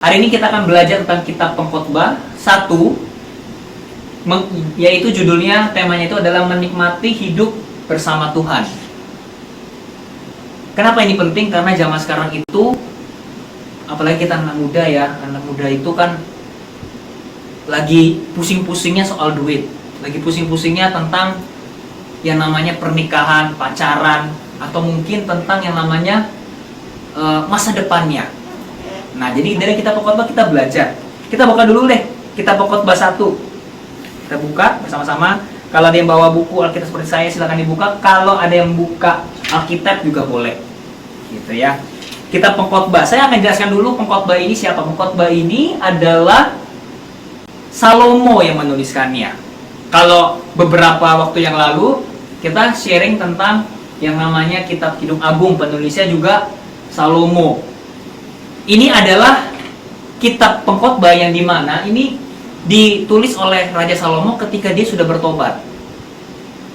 Hari ini kita akan belajar tentang kitab Pengkhotbah 1, yaitu judulnya, temanya itu adalah menikmati hidup bersama Tuhan. Kenapa ini penting? Karena zaman sekarang itu, apalagi kita anak muda ya, anak muda itu kan lagi pusing-pusingnya soal duit, lagi pusing-pusingnya tentang yang namanya pernikahan, pacaran, atau mungkin tentang yang namanya masa depannya. Nah, jadi dari kitab Pengkhotbah kita belajar. Kita buka dulu deh kitab Pengkhotbah 1. Kita buka bersama-sama. Kalau ada yang bawa buku Alkitab seperti saya, silakan dibuka. Kalau ada yang buka Alkitab juga boleh. Gitu ya. Kitab Pengkhotbah. Saya akan jelaskan dulu Pengkhotbah ini siapa. Pengkhotbah ini adalah Salomo yang menuliskannya. Kalau beberapa waktu yang lalu kita sharing tentang yang namanya Kitab Kidung Agung, penulisnya juga Salomo. Ini adalah kitab Pengkhotbah yang dimana ini ditulis oleh Raja Salomo ketika dia sudah bertobat.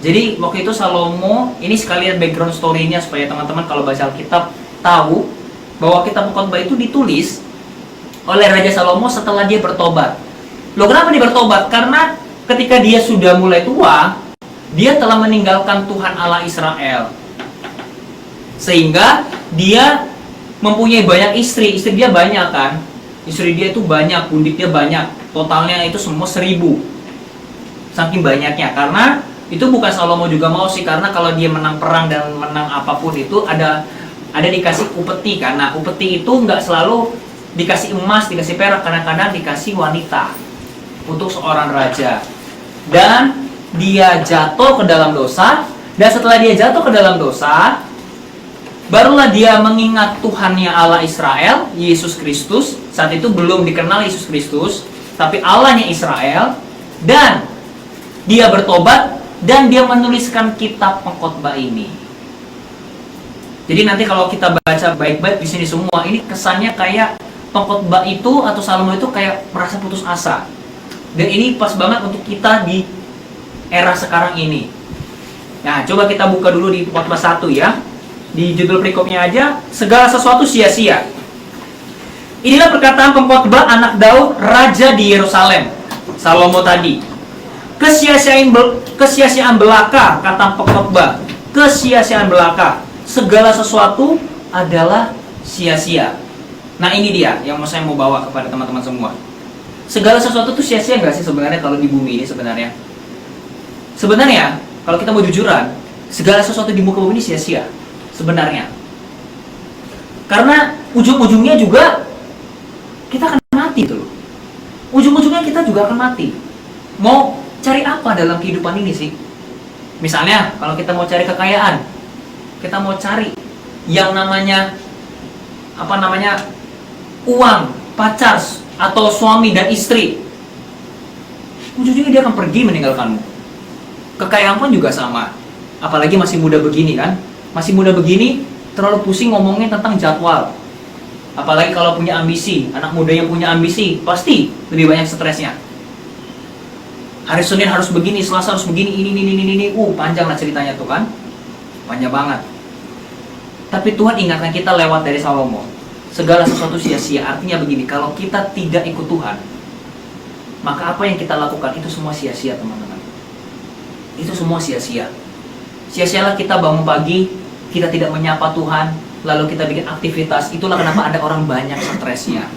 Jadi waktu itu Salomo, ini sekalian background story-nya supaya teman-teman kalau baca Alkitab tahu bahwa kitab Pengkhotbah itu ditulis oleh Raja Salomo setelah dia bertobat. Loh, kenapa dia bertobat? Karena ketika dia sudah mulai tua, dia telah meninggalkan Tuhan Allah Israel. Sehingga dia mempunyai banyak istri dia banyak kan, istri dia itu banyak, pundik dia banyak, totalnya itu semua 1000, saking banyaknya. Karena itu bukan Salomo juga mau sih, karena kalau dia menang perang dan menang apapun itu ada dikasih upeti kan. Nah, upeti itu nggak selalu dikasih emas, dikasih perak, kadang-kadang dikasih wanita untuk seorang raja. Dan dia jatuh ke dalam dosa, dan setelah dia jatuh ke dalam dosa, barulah dia mengingat Tuhannya Allah Israel, Yesus Kristus. Saat itu belum dikenal Yesus Kristus, tapi Allahnya Israel. Dan dia bertobat, dan dia menuliskan kitab Pengkhotbah ini. Jadi nanti kalau kita baca baik-baik di sini semua, ini kesannya kayak Pengkhotbah itu atau Salomo itu kayak merasa putus asa. Dan ini pas banget untuk kita di era sekarang ini. Nah, coba kita buka dulu di Pengkhotbah 1 ya. Di judul perikopnya aja, segala sesuatu sia-sia. Inilah perkataan pengkhotbah anak Daud, raja di Yerusalem. Salomo tadi. Kesia-siaan belaka, kata pengkhotbah. Kesia-siaan belaka. Segala sesuatu adalah sia-sia. Nah, ini dia yang saya mau bawa kepada teman-teman semua. Segala sesuatu itu sia-sia nggak sih sebenarnya kalau di bumi ini sebenarnya? Sebenarnya, kalau kita mau jujuran, segala sesuatu di muka bumi ini sia-sia. Sebenarnya, karena ujung-ujungnya juga kita akan mati tuh. Ujung-ujungnya kita juga akan mati. Mau cari apa dalam kehidupan ini sih? Misalnya, kalau kita mau cari kekayaan, kita mau cari yang namanya uang, pacar, atau suami dan istri. Ujung-ujungnya dia akan pergi meninggalkanmu. Kekayaan pun juga sama. Apalagi masih muda begini kan? Masih muda begini, terlalu pusing ngomongin tentang jadwal. Apalagi kalau punya ambisi, anak muda yang punya ambisi, pasti lebih banyak stresnya. Hari Senin harus begini, Selasa harus begini, ini. Panjang lah ceritanya tuh kan. Panjang banget. Tapi Tuhan ingatkan kita lewat dari Salomo. Segala sesuatu sia-sia, artinya begini, kalau kita tidak ikut Tuhan, maka apa yang kita lakukan itu semua sia-sia, teman-teman. Itu semua sia-sia. Sia-sialah kita bangun pagi, kita tidak menyapa Tuhan, lalu kita bikin aktivitas. Itulah kenapa ada orang banyak stresnya.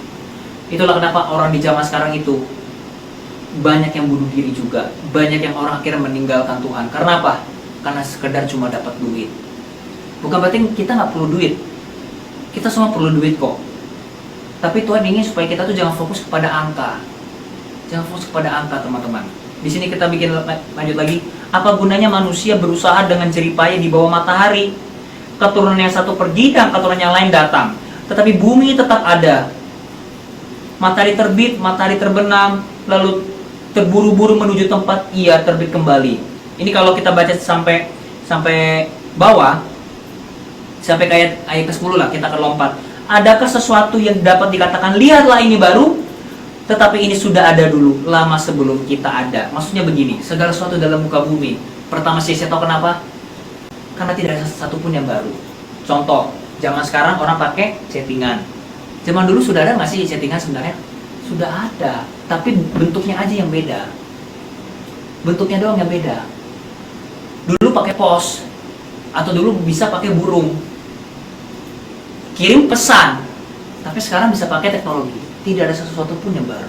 Itulah kenapa orang di zaman sekarang itu banyak yang bunuh diri juga. Banyak yang orang akhirnya meninggalkan Tuhan. Karena apa? Karena sekedar cuma dapat duit. Bukan berarti kita nggak perlu duit. Kita semua perlu duit kok. Tapi Tuhan ingin supaya kita tuh jangan fokus kepada angka. Jangan fokus kepada angka, teman-teman. Di sini kita bikin lanjut lagi. Apa gunanya manusia berusaha dengan jeripaya di bawah matahari? Keturunan yang satu pergi dan keturunan yang lain datang, tetapi bumi tetap ada. Matahari terbit, matahari terbenam, lalu terburu-buru menuju tempat ia terbit kembali. Ini kalau kita baca sampai bawah, sampai kayak ayat ke-10 lah, kita akan lompat. Adakah sesuatu yang dapat dikatakan, lihatlah ini baru, tetapi ini sudah ada dulu, lama sebelum kita ada. Maksudnya begini, segala sesuatu dalam muka bumi, pertama sia-sia, tahu kenapa? Karena tidak ada satupun yang baru. Contoh, zaman sekarang orang pakai chattingan. Zaman dulu sudah ada nggak sih chattingan sebenarnya? Sudah ada, tapi bentuknya aja yang beda. Bentuknya doang yang beda. Dulu pakai pos, atau dulu bisa pakai burung, kirim pesan. Tapi sekarang bisa pakai teknologi. Tidak ada sesuatu pun yang baru.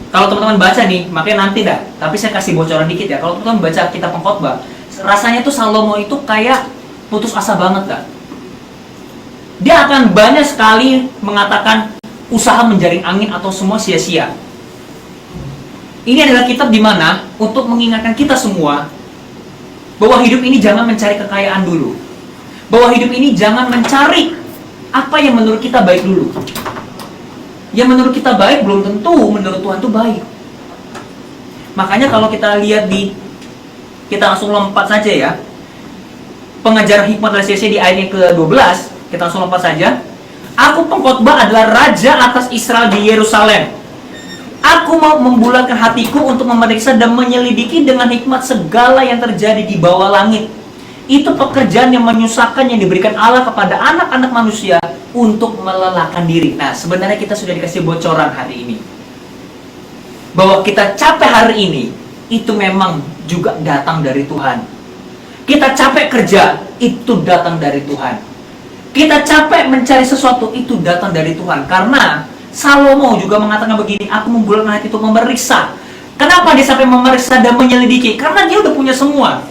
Kalau teman-teman baca nih, makanya nanti dah. Tapi saya kasih bocoran dikit ya. Kalau teman-teman baca kitab Pengkhotbah, rasanya tuh Salomo itu kayak putus asa banget dah. Dia akan banyak sekali mengatakan usaha menjaring angin atau semua sia-sia. Ini adalah kitab di mana untuk mengingatkan kita semua bahwa hidup ini jangan mencari kekayaan dulu. Bahwa hidup ini jangan mencari apa yang menurut kita baik dulu. Yang menurut kita baik belum tentu menurut Tuhan itu baik. Makanya kalau kita lihat kita langsung lompat saja ya. Pengajaran hikmat dari sia-sia di ayat yang ke-12, kita langsung lompat saja. Aku pengkhotbah adalah raja atas Israel di Yerusalem. Aku mau membulatkan hatiku untuk memeriksa dan menyelidiki dengan hikmat segala yang terjadi di bawah langit. Itu pekerjaan yang menyusahkan yang diberikan Allah kepada anak-anak manusia untuk melelahkan diri. Nah, sebenarnya kita sudah dikasih bocoran hari ini. Bahwa kita capek hari ini, itu memang juga datang dari Tuhan. Kita capek kerja, itu datang dari Tuhan. Kita capek mencari sesuatu, itu datang dari Tuhan. Karena Salomo juga mengatakan begini, aku membulatkan hati untuk memeriksa. Kenapa dia sampai memeriksa dan menyelidiki? Karena dia udah punya semua.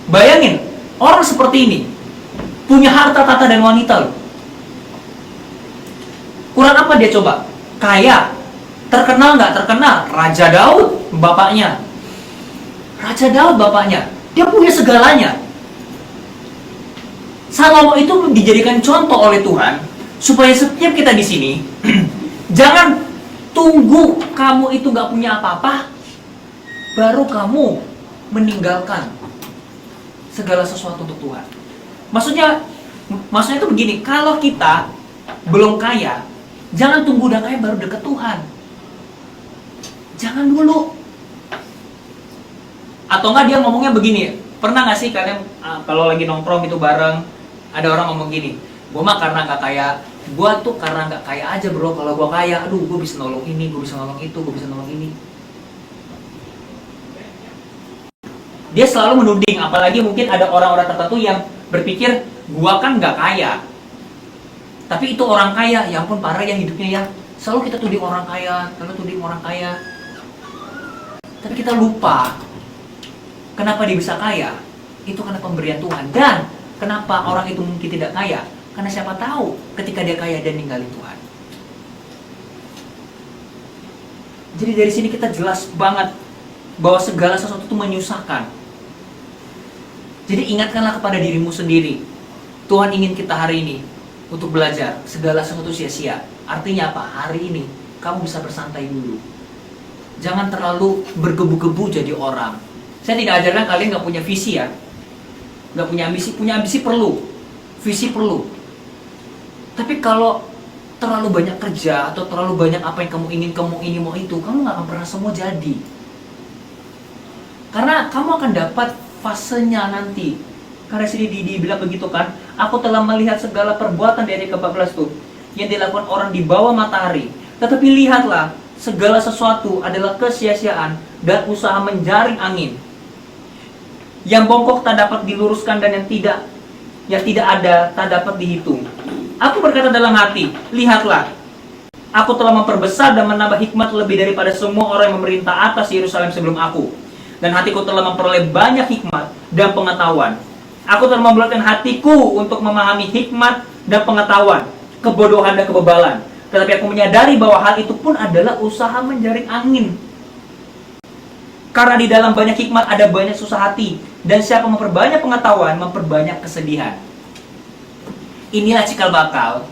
Bayangin, orang seperti ini punya harta, tahta, dan wanita loh. Kurang apa dia coba? Kaya. Terkenal nggak? Terkenal. Raja Daud, bapaknya. Raja Daud, bapaknya. Dia punya segalanya. Salomo itu dijadikan contoh oleh Tuhan supaya setiap kita di sini jangan tunggu kamu itu nggak punya apa-apa baru kamu meninggalkan segala sesuatu untuk Tuhan. Maksudnya itu begini, kalau kita belum kaya, jangan tunggu udah kaya baru deket Tuhan. Jangan dulu. Atau enggak dia ngomongnya begini, pernah nggak sih kalian kalau lagi nongkrong itu bareng, ada orang ngomong gini, gue mah karena nggak kaya, gue tuh karena nggak kaya aja bro, kalau gue kaya, aduh gue bisa nolong ini, gue bisa nolong itu, gue bisa nolong ini. Dia selalu menuding, apalagi mungkin ada orang-orang tertentu yang berpikir, gue kan nggak kaya, tapi itu orang kaya, ya ampun parah ya hidupnya ya. Selalu kita tuding orang kaya, selalu tuding orang kaya. Tapi kita lupa, kenapa dia bisa kaya? Itu karena pemberian Tuhan. Dan kenapa orang itu mungkin tidak kaya? Karena siapa tahu ketika dia kaya dan ninggalin Tuhan. Jadi dari sini kita jelas banget bahwa segala sesuatu itu menyusahkan. Jadi ingatkanlah kepada dirimu sendiri. Tuhan ingin kita hari ini untuk belajar segala sesuatu sia-sia. Artinya apa? Hari ini kamu bisa bersantai dulu. Jangan terlalu bergebu-gebu jadi orang. Saya tidak ajarkan kalian nggak punya visi ya, nggak punya ambisi. Punya ambisi perlu, visi perlu. Tapi kalau terlalu banyak kerja atau terlalu banyak apa yang kamu ingin, kamu ini mau itu, kamu nggak akan pernah semua jadi. Karena kamu akan dapat fasenya nanti. Karena sini dibilang begitu kan, aku telah melihat segala perbuatan dari ke-14 tuh yang dilakukan orang di bawah matahari. Tetapi lihatlah, segala sesuatu adalah kesia-siaan dan usaha menjaring angin. Yang bongkok tak dapat diluruskan dan yang tidak ada tak dapat dihitung. Aku berkata dalam hati, lihatlah, aku telah memperbesar dan menambah hikmat lebih daripada semua orang yang memerintah atas Yerusalem sebelum aku. Dan hatiku telah memperoleh banyak hikmat dan pengetahuan. Aku telah membulatkan hatiku untuk memahami hikmat dan pengetahuan, kebodohan dan kebebalan. Tetapi aku menyadari bahwa hal itu pun adalah usaha menjaring angin. Karena di dalam banyak hikmat ada banyak susah hati. Dan siapa memperbanyak pengetahuan, memperbanyak kesedihan. Inilah cikal bakal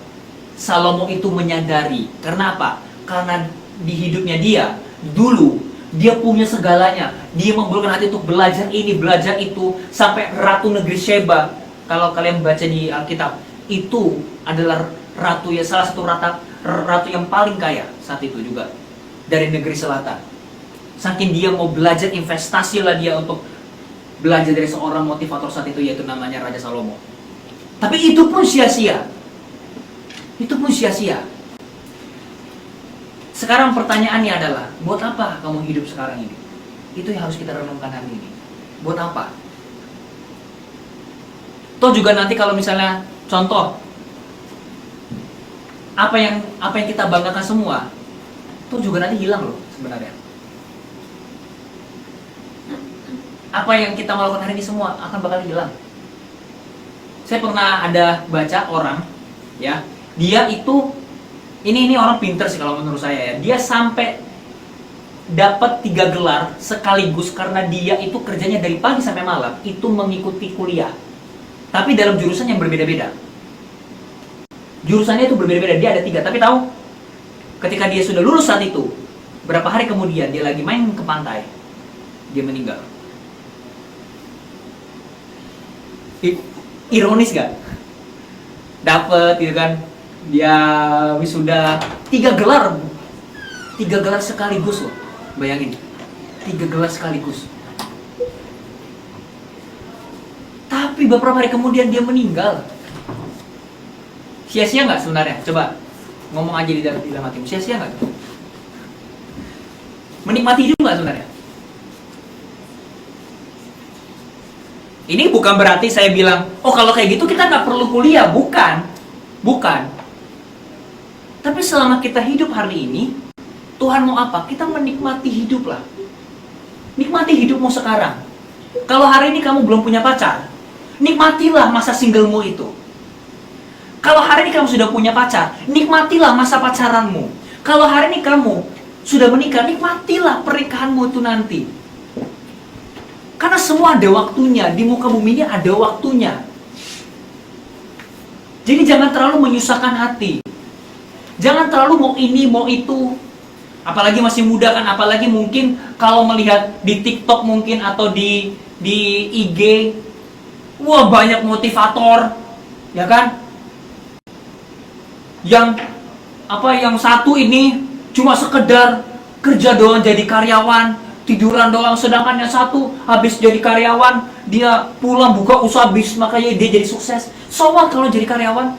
Salomo itu menyadari. Karena apa? Karena di hidupnya dia, dulu dia punya segalanya. Dia membulatkan hati untuk belajar ini, belajar itu. Sampai Ratu Negeri Sheba, kalau kalian baca di Alkitab, itu adalah ratu ya, salah satu ratu yang paling kaya saat itu juga dari negeri selatan. Saking dia mau belajar, investasi lah dia untuk belajar dari seorang motivator saat itu, yaitu namanya Raja Salomo. Tapi itu pun sia-sia. Itu pun sia-sia. Sekarang pertanyaannya adalah, buat apa kamu hidup sekarang ini? Itu yang harus kita renungkan hari ini. Buat apa? Toh juga nanti kalau misalnya contoh apa yang kita banggakan semua, toh juga nanti hilang loh sebenarnya. Apa yang kita melakukan hari ini semua akan bakal hilang. Saya pernah ada baca orang, ya, dia itu ini orang pinter sih kalau menurut saya ya. Dia sampai dapat 3 gelar sekaligus karena dia itu kerjanya dari pagi sampai malam itu mengikuti kuliah. Tapi dalam jurusan yang berbeda-beda. Jurusannya itu berbeda-beda, dia ada 3. Tapi tahu, ketika dia sudah lulus saat itu, berapa hari kemudian dia lagi main ke pantai, dia meninggal. Ironis gak? Dapat gitu kan, dia wisuda 3 gelar. 3 gelar sekaligus loh. Bayangin, 3 gelar sekaligus. Tapi beberapa hari kemudian dia meninggal. Sia-sia nggak sebenarnya? Coba ngomong aja di dalam hatimu. Sia-sia nggak? Menikmati hidup nggak sebenarnya? Ini bukan berarti saya bilang, oh kalau kayak gitu kita nggak perlu kuliah. Bukan. Tapi selama kita hidup hari ini, Tuhan mau apa? Kita menikmati hidup lah. Nikmati hidupmu sekarang. Kalau hari ini kamu belum punya pacar, nikmatilah masa singlemu itu. Kalau hari ini kamu sudah punya pacar, nikmatilah masa pacaranmu. Kalau hari ini kamu sudah menikah, nikmatilah pernikahanmu itu nanti. Karena semua ada waktunya, di muka bumi ini ada waktunya. Jadi jangan terlalu menyusahkan hati. Jangan terlalu mau ini, mau itu. Apalagi masih muda kan, apalagi mungkin kalau melihat di TikTok mungkin atau di IG, wah banyak motivator, ya kan? Yang satu ini cuma sekedar kerja doang jadi karyawan, tiduran doang, sedangkan yang satu habis jadi karyawan, dia pulang buka usaha bisnis, makanya dia jadi sukses. So what kalau jadi karyawan?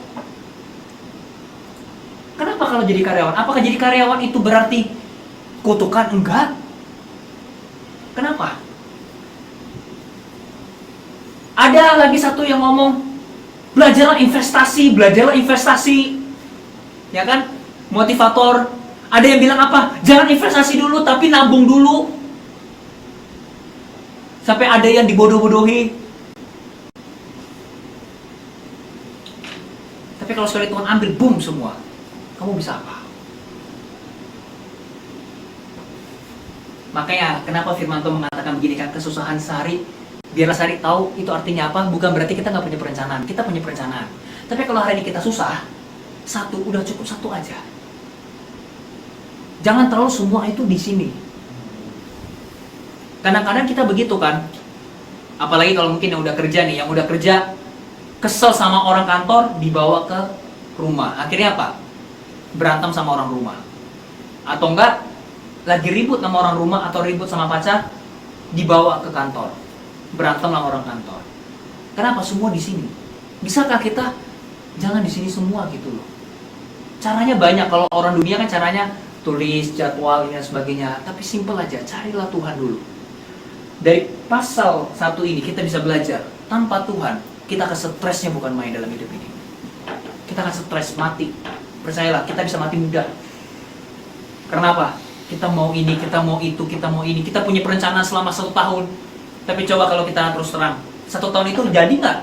Kenapa kalau jadi karyawan? Apakah jadi karyawan itu berarti kutukan? Enggak. Kenapa? Ada lagi satu yang ngomong, belajarlah investasi. Ya kan? Motivator. Ada yang bilang apa? Jangan investasi dulu, tapi nabung dulu. Sampai ada yang dibodoh-bodohi. Tapi kalau sekali Tuhan ambil, boom semua. Kamu bisa apa? Makanya kenapa Firman Tuhan mengatakan begini kan, kesusahan sehari, biarlah sehari tahu itu artinya apa. Bukan berarti kita nggak punya perencanaan. Kita punya perencanaan. Tapi kalau hari ini kita susah, satu udah cukup, satu aja. Jangan terlalu semua itu di sini. Kadang-kadang kita begitu kan. Apalagi kalau mungkin yang udah kerja nih, yang udah kerja kesel sama orang kantor, dibawa ke rumah. Akhirnya apa? Berantem sama orang rumah. Atau enggak, lagi ribut sama orang rumah atau ribut sama pacar, dibawa ke kantor. Berantem sama orang kantor. Kenapa? Semua di sini. Bisakah kita jangan di sini semua gitu loh? Caranya banyak. Kalau orang dunia kan caranya tulis jadwal dan sebagainya. Tapi simple aja, carilah Tuhan dulu. Dari pasal 1 ini kita bisa belajar, tanpa Tuhan kita akan stresnya bukan main dalam hidup ini. Kita akan stres, mati. Percayalah, kita bisa mati muda. Karena apa? Kita mau ini, kita mau itu, kita mau ini. Kita punya perencanaan selama 1 tahun. Tapi coba kalau kita terus terang, 1 tahun itu jadi nggak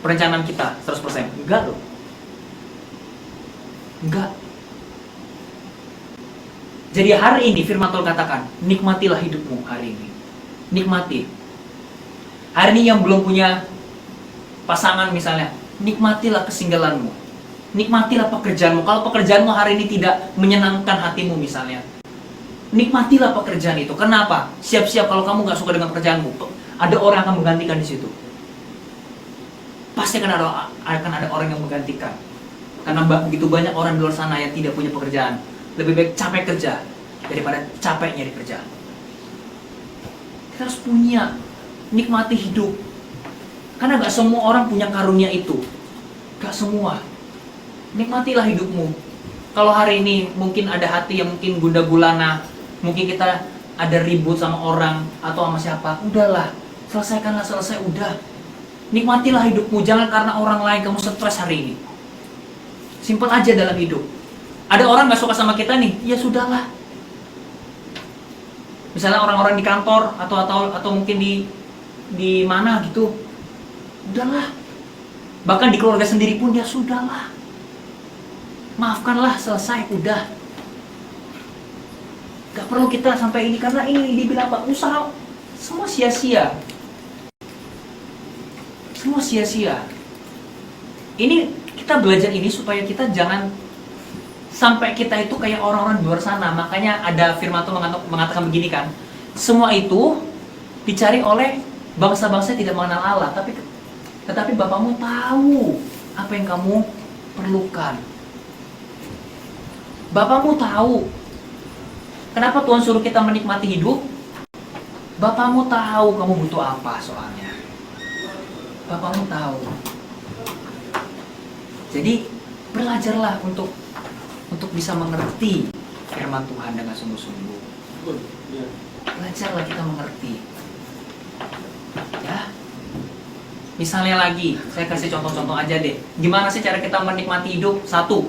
perencanaan kita 100%? Enggak loh. Enggak. Jadi hari ini firman Tuhan katakan, nikmatilah hidupmu hari ini. Nikmati. Hari ini yang belum punya pasangan misalnya, nikmatilah kesinggalanmu. Nikmatilah pekerjaanmu. Kalau pekerjaanmu hari ini tidak menyenangkan hatimu misalnya, nikmatilah pekerjaan itu. Kenapa? Siap-siap kalau kamu nggak suka dengan pekerjaanmu, ada orang yang akan menggantikan di situ. Pasti akan ada orang yang menggantikan. Karena begitu banyak orang di luar sana yang tidak punya pekerjaan. Lebih baik capek kerja daripada capek nyari kerja. Kita harus punya, nikmati hidup. Karena gak semua orang punya karunia itu. Gak semua. Nikmatilah hidupmu. Kalau hari ini mungkin ada hati yang mungkin gundah gulana, mungkin kita ada ribut sama orang atau sama siapa, udahlah, selesaikanlah, selesai, udah. Nikmatilah hidupmu, jangan karena orang lain kamu stres hari ini. Simpel aja dalam hidup. Ada orang gak suka sama kita nih, ya sudahlah. Misalnya orang-orang di kantor atau mungkin di mana gitu, udahlah. Bahkan di keluarga sendiri pun, ya sudahlah. Maafkanlah, selesai, udah. Gak perlu kita sampai ini, karena ini dibilang apa? Usaha, semua sia-sia. Semua sia-sia. Ini kita belajar ini supaya kita jangan sampai kita itu kayak orang-orang di luar sana. Makanya ada firman Tuhan mengatakan begini kan, semua itu dicari oleh bangsa-bangsa yang tidak mengenal Allah, tetapi Bapamu tahu apa yang kamu perlukan. Bapamu tahu. Kenapa Tuhan suruh kita menikmati hidup? Bapamu tahu kamu butuh apa soalnya. Bapamu tahu. Jadi belajarlah untuk bisa mengerti firman Tuhan dengan sungguh-sungguh. Belajarlah kita mengerti. Ya. Misalnya lagi, saya kasih contoh-contoh aja deh. Gimana sih cara kita menikmati hidup? Satu,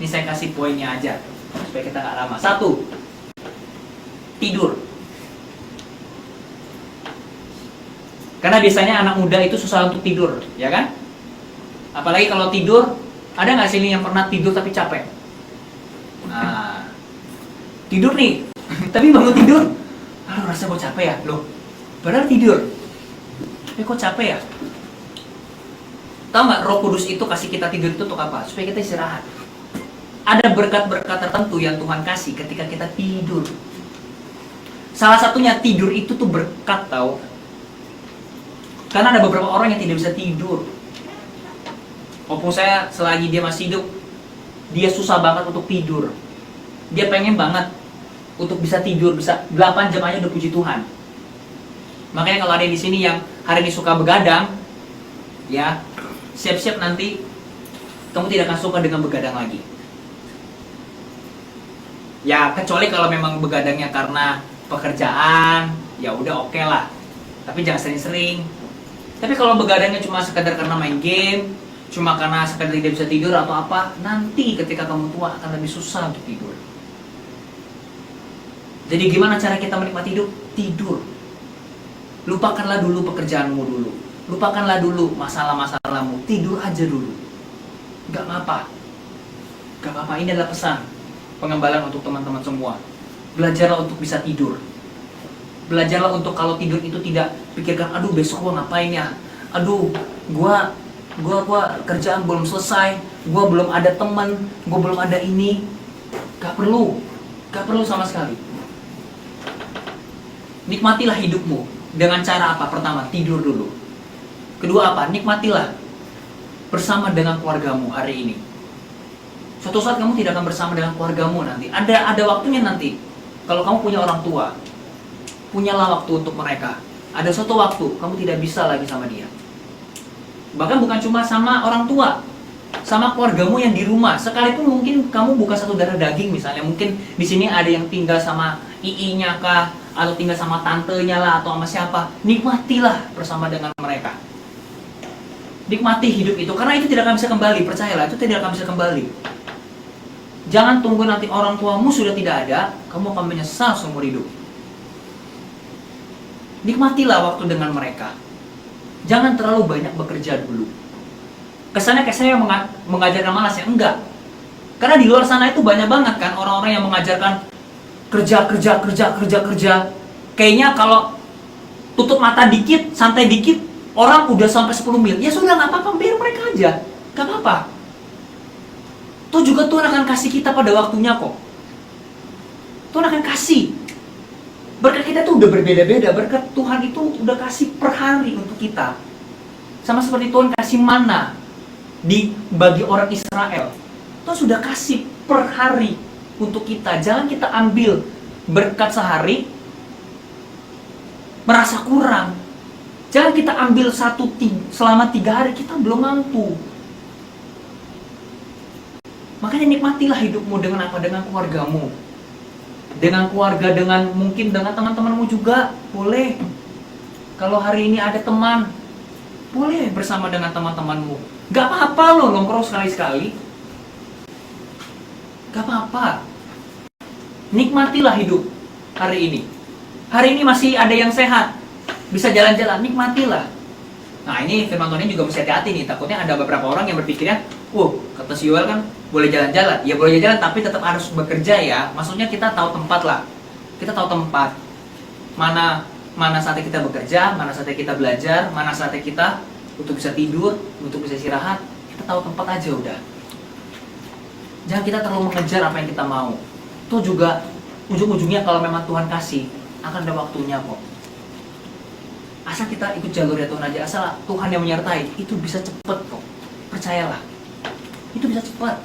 ini saya kasih poinnya aja supaya kita gak lama. Satu, tidur. Karena biasanya anak muda itu susah untuk tidur, ya kan? Apalagi kalau tidur, ada nggak sih yang pernah tidur tapi capek? Nah, tidur nih, tapi bangun tidur, aduh rasa kok capek ya, loh. Padahal tidur, tapi kok capek ya? Tahu nggak, Roh Kudus itu kasih kita tidur itu untuk apa? Supaya kita istirahat. Ada berkat-berkat tertentu yang Tuhan kasih ketika kita tidur. Salah satunya tidur itu tuh berkat, tahu? Karena ada beberapa orang yang tidak bisa tidur. Opung saya selagi dia masih hidup, dia susah banget untuk tidur. Dia pengen banget untuk bisa tidur, bisa 8 jam aja udah puji Tuhan. Makanya kalau ada di sini yang hari ini suka begadang, ya siap-siap nanti kamu tidak akan suka dengan begadang lagi. Ya kecuali kalau memang begadangnya karena pekerjaan, ya udah oke lah. Tapi jangan sering-sering. Tapi kalau begadangnya cuma sekedar karena main game, cuma karena sekedar tidak bisa tidur atau apa, nanti ketika kamu tua akan lebih susah untuk tidur. Jadi gimana cara kita menikmati hidup? Tidur. Lupakanlah dulu pekerjaanmu dulu. Lupakanlah dulu masalah-masalahmu. Tidur aja dulu. Gak apa-apa. Gak apa-apa, ini adalah pesan pengembalaan untuk teman-teman semua. Belajarlah untuk bisa tidur. Belajarlah untuk kalau tidur itu tidak pikirkan, aduh besok gua ngapain ya? Aduh, gua kerjaan belum selesai, gua belum ada teman, gua belum ada ini. Gak perlu sama sekali. Nikmatilah hidupmu dengan cara apa? Pertama, tidur dulu. Kedua apa? Nikmatilah bersama dengan keluargamu hari ini. Suatu saat kamu tidak akan bersama dengan keluargamu nanti. Ada waktunya nanti. Kalau kamu punya orang tua, punyalah waktu untuk mereka. Ada suatu waktu kamu tidak bisa lagi sama dia. Bahkan bukan cuma sama orang tua, sama keluargamu yang di rumah. Sekalipun mungkin kamu bukan satu darah daging misalnya, mungkin di sini ada yang tinggal sama iinya kah, atau tinggal sama tantenya lah, atau sama siapa. Nikmatilah bersama dengan mereka. Nikmati hidup itu, karena itu tidak akan bisa kembali. Percayalah, itu tidak akan bisa kembali. Jangan tunggu nanti orang tuamu sudah tidak ada, kamu akan menyesal seumur hidup. Nikmatilah waktu dengan mereka. Jangan terlalu banyak bekerja dulu. Kesannya kayak saya mengajarkan malas ya? Enggak. Karena di luar sana itu banyak banget kan orang-orang yang mengajarkan kerja. Kayaknya kalau tutup mata dikit, santai dikit, orang udah sampai 10 mil. Ya sudah, nggak apa-apa, biar mereka aja. Nggak apa-apa. Toh juga Tuhan akan kasih kita pada waktunya kok. Tuhan akan kasih. Berkat kita tuh udah berbeda-beda. Berkat Tuhan itu udah kasih per hari untuk kita. Sama seperti Tuhan kasih mana bagi orang Israel. Tuhan sudah kasih per hari untuk kita. Jangan kita ambil berkat sehari merasa kurang. Jangan kita ambil selama 3 hari kita belum mampu. Makanya nikmatilah hidupmu dengan apa? Dengan keluargamu. Dengan keluarga, dengan mungkin dengan teman-temanmu juga. Boleh. Kalau hari ini ada teman, boleh bersama dengan teman-temanmu. Gak apa-apa loh nongkrong sekali-sekali. Gak apa-apa. Nikmatilah hidup hari ini. Hari ini masih ada yang sehat, bisa jalan-jalan, nikmatilah. Nah ini firman Tuhan juga mesti hati-hati nih. Takutnya ada beberapa orang yang berpikirnya, kata si Yoel kan boleh jalan-jalan. Ya boleh jalan tapi tetap harus bekerja ya. Maksudnya kita tahu tempat lah. Kita tahu tempat. Mana saatnya kita bekerja, mana saatnya kita belajar, mana saatnya kita untuk bisa tidur, untuk bisa istirahat. Kita tahu tempat aja udah. Jangan kita terlalu mengejar apa yang kita mau. Itu juga ujung-ujungnya kalau memang Tuhan kasih, akan ada waktunya kok. Asal kita ikut jalurnya Tuhan aja, asal Tuhan yang menyertai, itu bisa cepet kok. Percayalah, itu bisa cepat.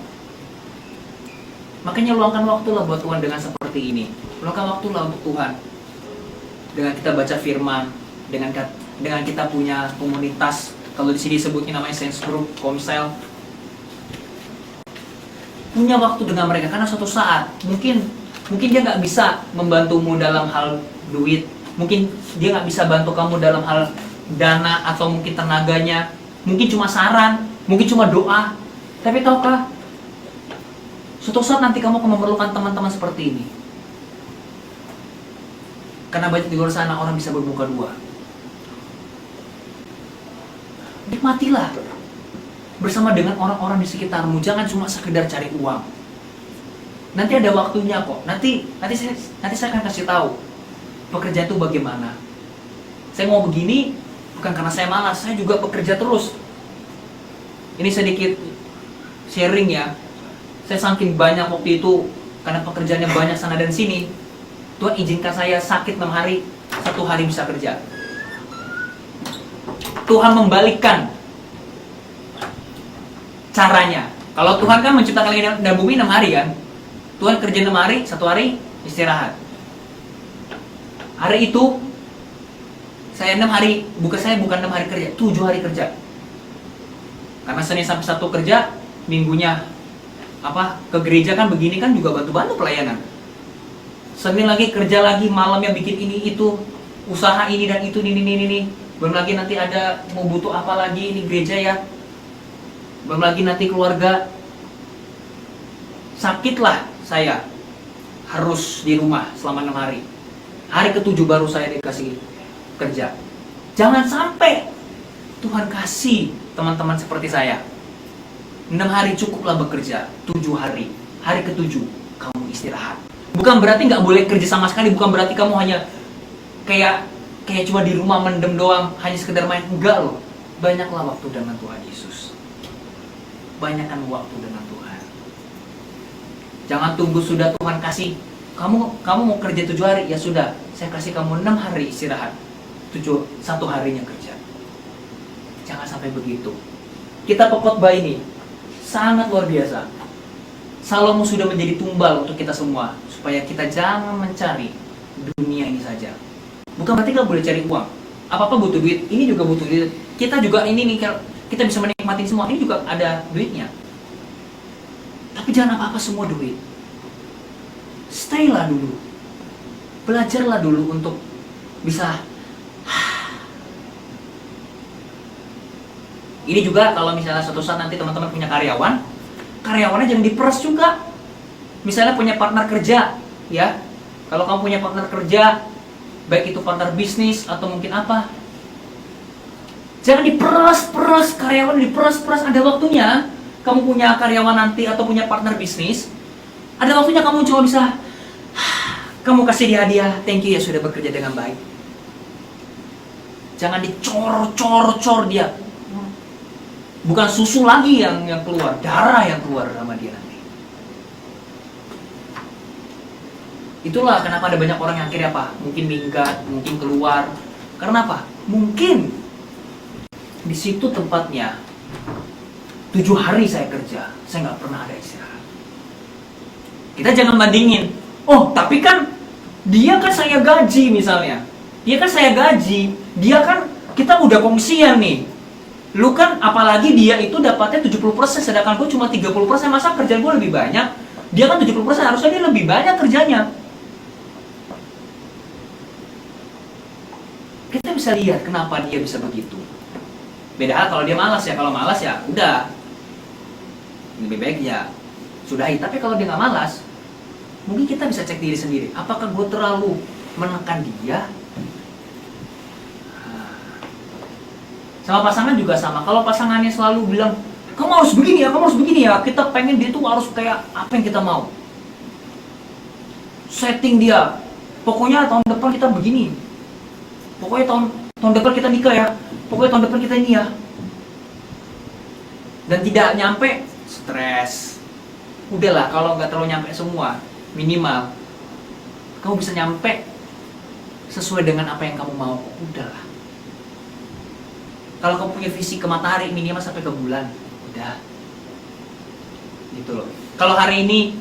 Makanya luangkan waktulah buat Tuhan dengan seperti ini. Luangkan waktulah untuk Tuhan. Dengan kita baca firman, dengan kita punya komunitas. Kalau di sini sebutnya namanya Sense Group, Komsel. Punya waktu dengan mereka, karena suatu saat mungkin dia nggak bisa membantumu dalam hal duit, mungkin dia nggak bisa bantu kamu dalam hal dana atau mungkin tenaganya, mungkin cuma saran, mungkin cuma doa. Tapi tahukah, suatu saat nanti kamu akan memerlukan teman-teman seperti ini. Karena banyak di luar sana orang bisa bermuka dua. Nikmatilah bersama dengan orang-orang di sekitarmu, jangan cuma sekedar cari uang. Nanti ada waktunya kok. Nanti saya akan kasih tahu pekerjaan itu bagaimana. Saya mau begini bukan karena saya malas, saya juga bekerja terus. Ini sedikit sharing ya. Saya saking banyak waktu itu karena pekerjaannya banyak sana dan sini. Tuhan izinkan saya sakit 6 hari, 1 hari bisa kerja. Tuhan membalikkan caranya. Kalau Tuhan kan menciptakan langit dan bumi 6 hari kan. Tuhan kerja 6 hari, 1 hari istirahat. Hari itu saya 6 hari, bukan 6 hari kerja, 7 hari kerja. Karena Senin sampai Sabtu kerja, minggunya ke gereja kan begini kan juga bantu-bantu pelayanan. Senin lagi kerja lagi, malamnya bikin ini itu, usaha ini dan itu ini. Belum lagi nanti ada mau butuh apa lagi ini gereja ya. Belum lagi nanti keluarga. Sakitlah saya harus di rumah selama 6 hari. Hari ke-7 baru saya dikasih kerja. Jangan sampai Tuhan kasih teman-teman seperti saya 6 hari cukuplah bekerja, 7 hari. Hari ke-7 kamu istirahat. Bukan berarti nggak boleh kerja sama sekali, bukan berarti kamu hanya kayak cuma di rumah mendem doang, hanya sekedar main. Enggak loh. Banyaklah waktu dengan Tuhan Yesus. Banyakkan waktu dengan Tuhan. Jangan tunggu sudah Tuhan kasih. Kamu mau kerja 7 hari, ya sudah, saya kasih kamu 6 hari istirahat. 1 harinya kerja. Jangan sampai begitu. Kita pekotbah ini sangat luar biasa. Salomo sudah menjadi tumbal untuk kita semua, supaya kita jangan mencari dunia ini saja. Bukan berarti nggak boleh cari uang. Apa-apa butuh duit, ini juga butuh duit. Kita juga ini nih, kita bisa menikmati semua, ini juga ada duitnya. Tapi jangan apa-apa semua duit. Stay lah dulu. Belajarlah dulu untuk bisa. Ini juga kalau misalnya suatu saat nanti teman-teman punya karyawannya jangan diperas juga. Misalnya punya partner kerja, ya. Kalau kamu punya partner kerja, baik itu partner bisnis atau mungkin apa, jangan diperas karyawan, diperas. Ada waktunya. Kamu punya karyawan nanti atau punya partner bisnis, ada waktunya kamu cuma bisa kamu kasih dia hadiah, thank you ya sudah bekerja dengan baik. Jangan dicor dia. Bukan susu lagi yang keluar, darah yang keluar sama dia nanti. Itulah kenapa ada banyak orang yang akhirnya mungkin minggat, mungkin keluar. Karena apa? Mungkin di situ tempatnya 7 hari saya kerja, saya nggak pernah ada istirahat. Kita jangan bandingin. Tapi kan dia kan saya gaji misalnya. Dia kan kita udah kongsian nih. Lu kan apalagi dia itu dapatnya 70%, sedangkan gue cuma 30%, masa kerjaan gue lebih banyak? Dia kan 70%, harusnya dia lebih banyak kerjanya. Kita bisa lihat kenapa dia bisa begitu. Beda hal kalau dia malas ya. Kalau malas ya udah, lebih baik ya sudahi. Tapi kalau dia nggak malas, mungkin kita bisa cek diri sendiri. Apakah gue terlalu menekan dia? Sama pasangan juga sama. Kalau pasangannya selalu bilang, kamu harus begini ya, kamu harus begini ya, kita pengen dia tuh harus kayak apa yang kita mau. Setting dia, pokoknya tahun depan kita begini, pokoknya tahun depan kita nikah ya, pokoknya tahun depan kita ini ya. Dan tidak nyampe, stres. Udahlah, kalau nggak terlalu nyampe semua, minimal kamu bisa nyampe sesuai dengan apa yang kamu mau. Udahlah. Kalau kamu punya visi ke matahari, minimal sampai ke bulan, udah. Gitu loh. Kalau hari ini,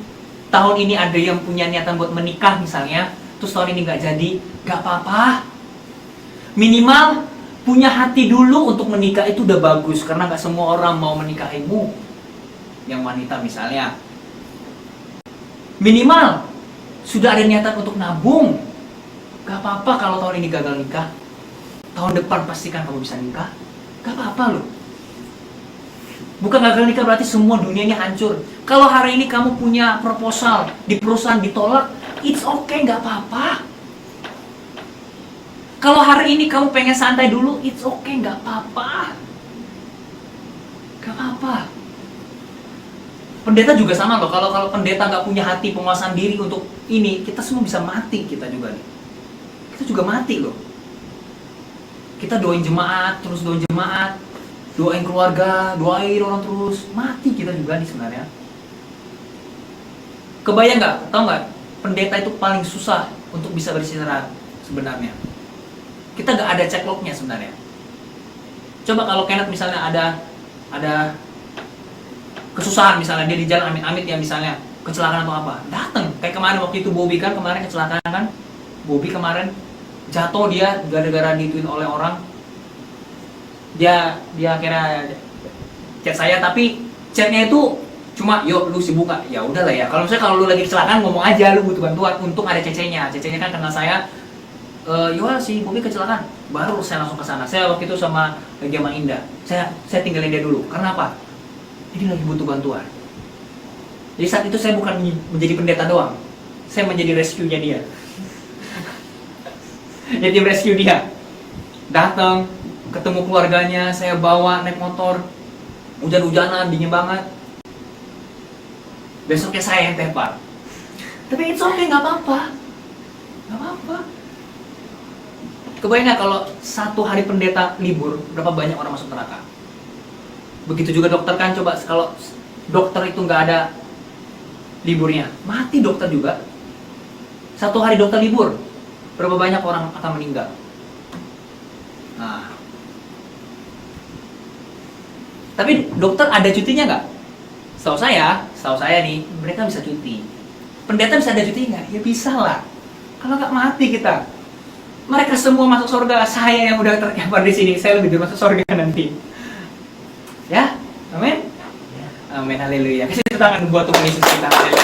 tahun ini ada yang punya niatan buat menikah misalnya, terus tahun ini nggak jadi, nggak apa-apa. Minimal punya hati dulu untuk menikah itu udah bagus, karena nggak semua orang mau menikahimu. Yang wanita misalnya. Minimal sudah ada niatan untuk nabung. Gak apa-apa kalau tahun ini gagal nikah. Tahun depan pastikan kamu bisa nikah. Gak apa-apa loh. Bukan gagal nikah berarti semua dunianya hancur. Kalau hari ini kamu punya proposal di perusahaan ditolak, it's okay, gak apa-apa. Kalau hari ini kamu pengen santai dulu, it's okay, gak apa-apa. Gak apa-apa. Pendeta juga sama loh. Kalau pendeta nggak punya hati penguasaan diri untuk ini, kita semua bisa mati, kita juga nih. Kita juga mati loh. Kita doain jemaat, terus doain jemaat, doain keluarga, doain orang terus, mati kita juga nih sebenarnya. Kebayang nggak? Tahu nggak? Pendeta itu paling susah untuk bisa beristirahat sebenarnya. Kita nggak ada checklognya sebenarnya. Coba kalau Kenneth misalnya ada kesusahan, misalnya dia di jalan amit-amit ya, misalnya kecelakaan atau apa, datang kayak kemarin waktu itu Bobby kan kemarin kecelakaan kan, Bobby kemarin jatuh dia gara-gara dituin oleh orang, dia akhirnya chat saya, tapi chatnya itu cuma yuk lu sibuk gak, ya udahlah ya. Kalau misalnya kalau lu lagi kecelakaan ngomong aja lu butuh bantuan, untung ada cecenya kan kenal saya. Yo si Bobby kecelakaan, baru saya langsung ke sana. Saya waktu itu sama lagi sama Indah, saya tinggalin dia dulu. Karena apa? Jadi lagi butuh bantuan. Jadi saat itu saya bukan menjadi pendeta doang, saya menjadi rescue-nya dia. Jadi rescue dia. Datang, ketemu keluarganya, saya bawa naik motor, hujan-hujanan, dingin banget. Besoknya saya yang tepar. Tapi it's okay, nggak apa-apa. Nggak apa-apa. Kebayang nggak kalau satu hari pendeta libur, berapa banyak orang masuk neraka? Begitu juga dokter kan, coba kalau dokter itu nggak ada liburnya, mati dokter juga. Satu hari dokter libur, berapa banyak orang akan meninggal? Nah, tapi dokter ada cutinya nggak? Setahu saya nih, mereka bisa cuti. Pendeta bisa ada cuti nggak? Ya bisa lah. Kalau nggak mati kita. Mereka semua masuk surga, saya yang udah terkapar di sini, saya lebih dulu masuk surga nanti. Ya, amin. Amin, haleluya. Kasih tangan buat Tuhan Yesus kita.